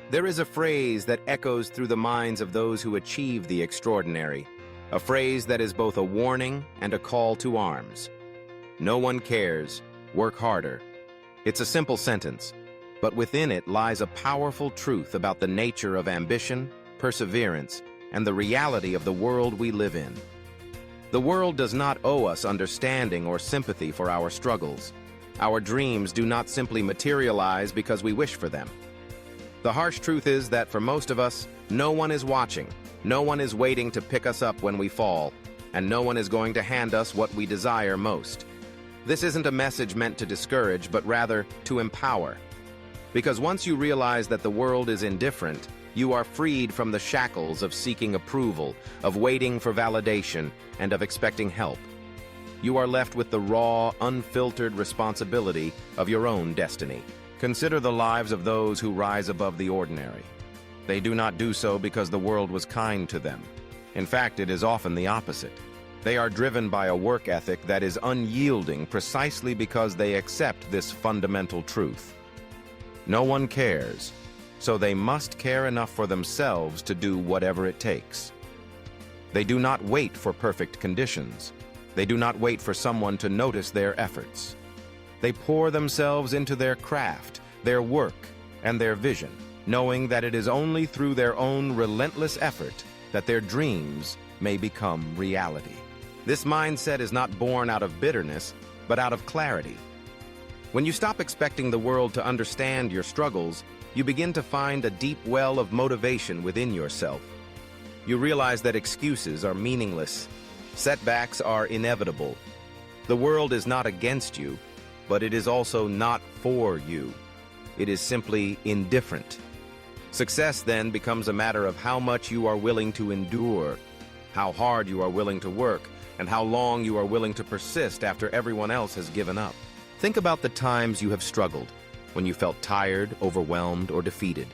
There is a phrase that echoes through the minds of those who achieve the extraordinary, a phrase that is both a warning and a call to arms. No one cares, work harder. It's a simple sentence, but within it lies a powerful truth about the nature of ambition, perseverance, and the reality of the world we live in. The world does not owe us understanding or sympathy for our struggles. Our dreams do not simply materialize because we wish for them. The harsh truth is that for most of us, no one is watching, no one is waiting to pick us up when we fall, and no one is going to hand us what we desire most. This isn't a message meant to discourage, but rather to empower. Because once you realize that the world is indifferent, you are freed from the shackles of seeking approval, of waiting for validation, and of expecting help. You are left with the raw, unfiltered responsibility of your own destiny. Consider the lives of those who rise above the ordinary. They do not do so because the world was kind to them. In fact, it is often the opposite. They are driven by a work ethic that is unyielding precisely because they accept this fundamental truth. No one cares, so they must care enough for themselves to do whatever it takes. They do not wait for perfect conditions. They do not wait for someone to notice their efforts. They pour themselves into their craft, their work, and their vision, knowing that it is only through their own relentless effort that their dreams may become reality. This mindset is not born out of bitterness, but out of clarity. When you stop expecting the world to understand your struggles, you begin to find a deep well of motivation within yourself. You realize that excuses are meaningless. Setbacks are inevitable. The world is not against you, but it is also not for you. It is simply indifferent. Success then becomes a matter of how much you are willing to endure, how hard you are willing to work, and how long you are willing to persist after everyone else has given up. Think about the times you have struggled, when you felt tired, overwhelmed, or defeated.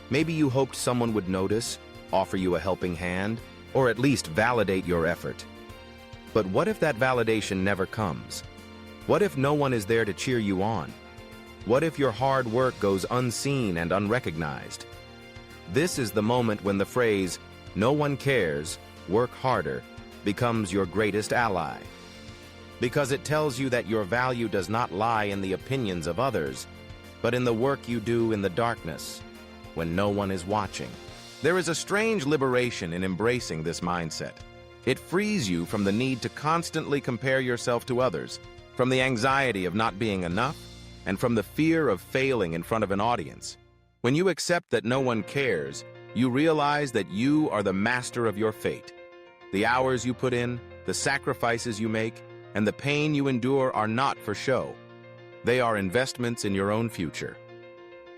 Maybe you hoped someone would notice, offer you a helping hand, or at least validate your effort. But what if that validation never comes? What if no one is there to cheer you on? What if your hard work goes unseen and unrecognized? This is the moment when the phrase, "No one cares, work harder," becomes your greatest ally. Because it tells you that your value does not lie in the opinions of others, but in the work you do in the darkness, when no one is watching. There is a strange liberation in embracing this mindset. It frees you from the need to constantly compare yourself to others, from the anxiety of not being enough, and from the fear of failing in front of an audience. When you accept that no one cares, you realize that you are the master of your fate. The hours you put in, the sacrifices you make, and the pain you endure are not for show. They are investments in your own future.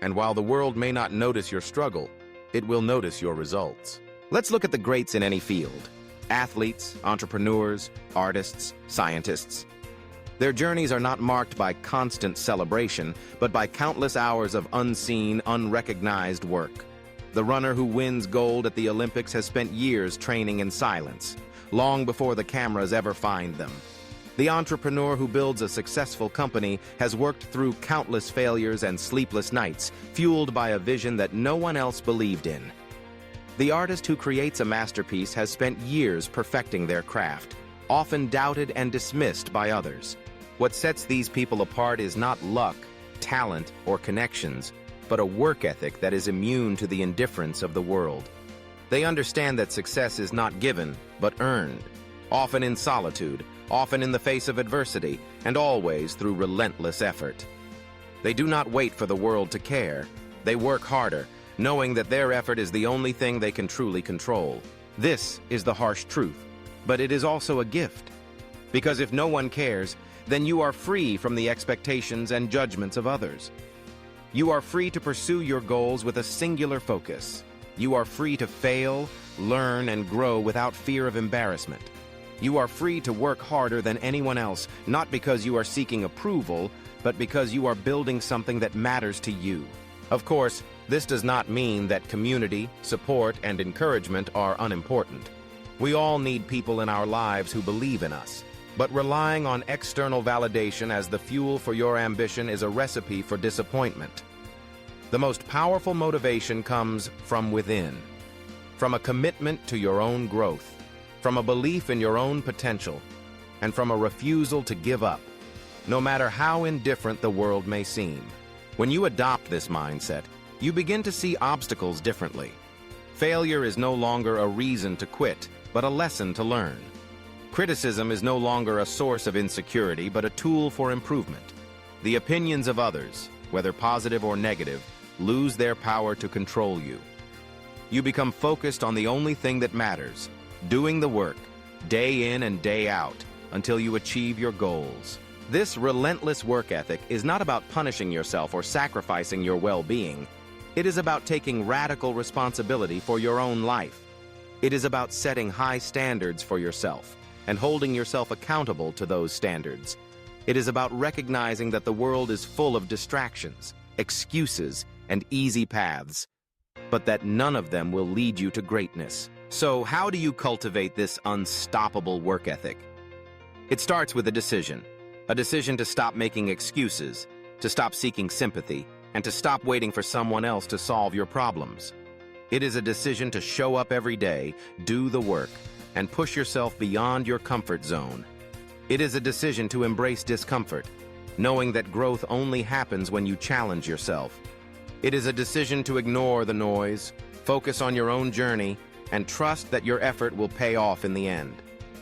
And while the world may not notice your struggle, it will notice your results. Let's look at the greats in any field. Athletes, entrepreneurs, artists, scientists. Their journeys are not marked by constant celebration, but by countless hours of unseen, unrecognized work. The runner who wins gold at the Olympics has spent years training in silence, long before the cameras ever find them. The entrepreneur who builds a successful company has worked through countless failures and sleepless nights, fueled by a vision that no one else believed in. The artist who creates a masterpiece has spent years perfecting their craft, often doubted and dismissed by others. What sets these people apart is not luck, talent, or connections, but a work ethic that is immune to the indifference of the world. They understand that success is not given, but earned, often in solitude, often in the face of adversity, and always through relentless effort. They do not wait for the world to care. They work harder, knowing that their effort is the only thing they can truly control. This is the harsh truth, but it is also a gift. Because if no one cares, then you are free from the expectations and judgments of others. You are free to pursue your goals with a singular focus. You are free to fail, learn, and grow without fear of embarrassment. You are free to work harder than anyone else, not because you are seeking approval, but because you are building something that matters to you. Of course, this does not mean that community, support, and encouragement are unimportant. We all need people in our lives who believe in us. But relying on external validation as the fuel for your ambition is a recipe for disappointment. The most powerful motivation comes from within, from a commitment to your own growth, from a belief in your own potential, and from a refusal to give up, no matter how indifferent the world may seem. When you adopt this mindset, you begin to see obstacles differently. Failure is no longer a reason to quit, but a lesson to learn. Criticism is no longer a source of insecurity, but a tool for improvement. The opinions of others, whether positive or negative, lose their power to control you. You become focused on the only thing that matters, doing the work, day in and day out, until you achieve your goals. This relentless work ethic is not about punishing yourself or sacrificing your well-being. It is about taking radical responsibility for your own life. It is about setting high standards for yourself and holding yourself accountable to those standards. It is about recognizing that the world is full of distractions, excuses, and easy paths, but that none of them will lead you to greatness. So how do you cultivate this unstoppable work ethic? It starts with a decision to stop making excuses, to stop seeking sympathy, and to stop waiting for someone else to solve your problems. It is a decision to show up every day, do the work, and push yourself beyond your comfort zone. It is a decision to embrace discomfort, knowing that growth only happens when you challenge yourself. It is a decision to ignore the noise, focus on your own journey, and trust that your effort will pay off in the end.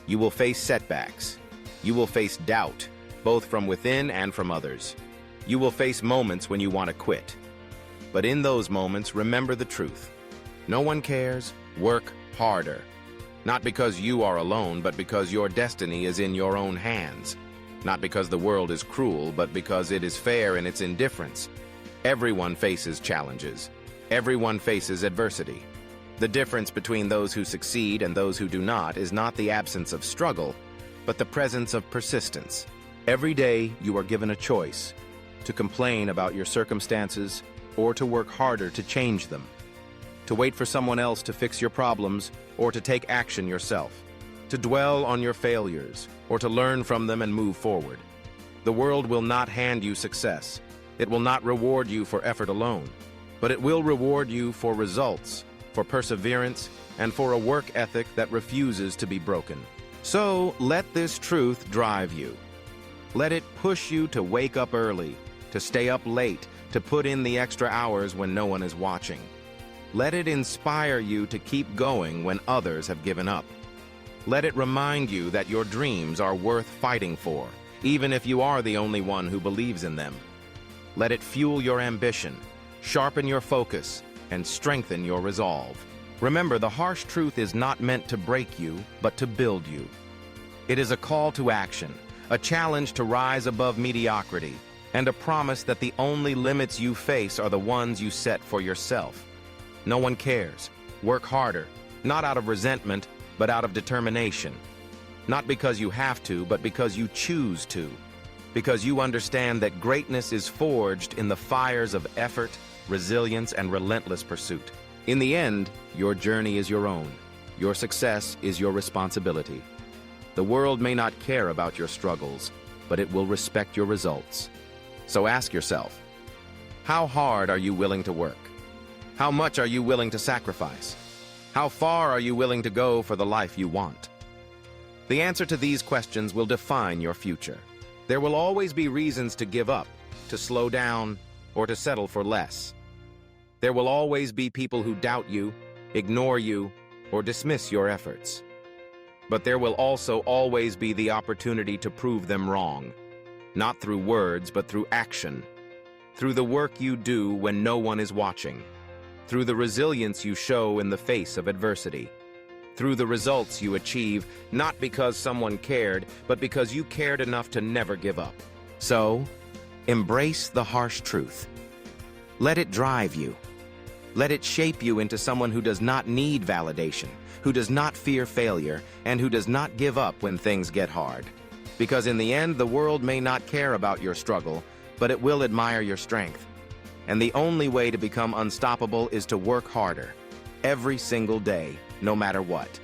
You will face setbacks. You will face doubt, both from within and from others. You will face moments when you want to quit. But in those moments, remember the truth. No one cares. Work harder. Not because you are alone, but because your destiny is in your own hands. Not because the world is cruel, but because it is fair in its indifference. Everyone faces challenges. Everyone faces adversity. The difference between those who succeed and those who do not is not the absence of struggle, but the presence of persistence. Every day you are given a choice: to complain about your circumstances or to work harder to change them, to wait for someone else to fix your problems or to take action yourself, to dwell on your failures or to learn from them and move forward. The world will not hand you success. It will not reward you for effort alone, but it will reward you for results, for perseverance, and for a work ethic that refuses to be broken. So let this truth drive you. Let it push you to wake up early, to stay up late, to put in the extra hours when no one is watching. Let it inspire you to keep going when others have given up. Let it remind you that your dreams are worth fighting for, even if you are the only one who believes in them. Let it fuel your ambition, sharpen your focus, and strengthen your resolve. Remember, the harsh truth is not meant to break you, but to build you. It is a call to action, a challenge to rise above mediocrity, and a promise that the only limits you face are the ones you set for yourself. No one cares. Work harder, not out of resentment, but out of determination. Not because you have to, but because you choose to. Because you understand that greatness is forged in the fires of effort, resilience, and relentless pursuit. In the end, your journey is your own. Your success is your responsibility. The world may not care about your struggles, but it will respect your results. So ask yourself, how hard are you willing to work? How much are you willing to sacrifice? How far are you willing to go for the life you want? The answer to these questions will define your future. There will always be reasons to give up, to slow down, or to settle for less. There will always be people who doubt you, ignore you, or dismiss your efforts. But there will also always be the opportunity to prove them wrong, not through words, but through action, through the work you do when no one is watching, through the resilience you show in the face of adversity, through the results you achieve, not because someone cared, but because you cared enough to never give up. So, embrace the harsh truth. Let it drive you. Let it shape you into someone who does not need validation, who does not fear failure, and who does not give up when things get hard. Because in the end, the world may not care about your struggle, but it will admire your strength. And the only way to become unstoppable is to work harder, every single day, no matter what.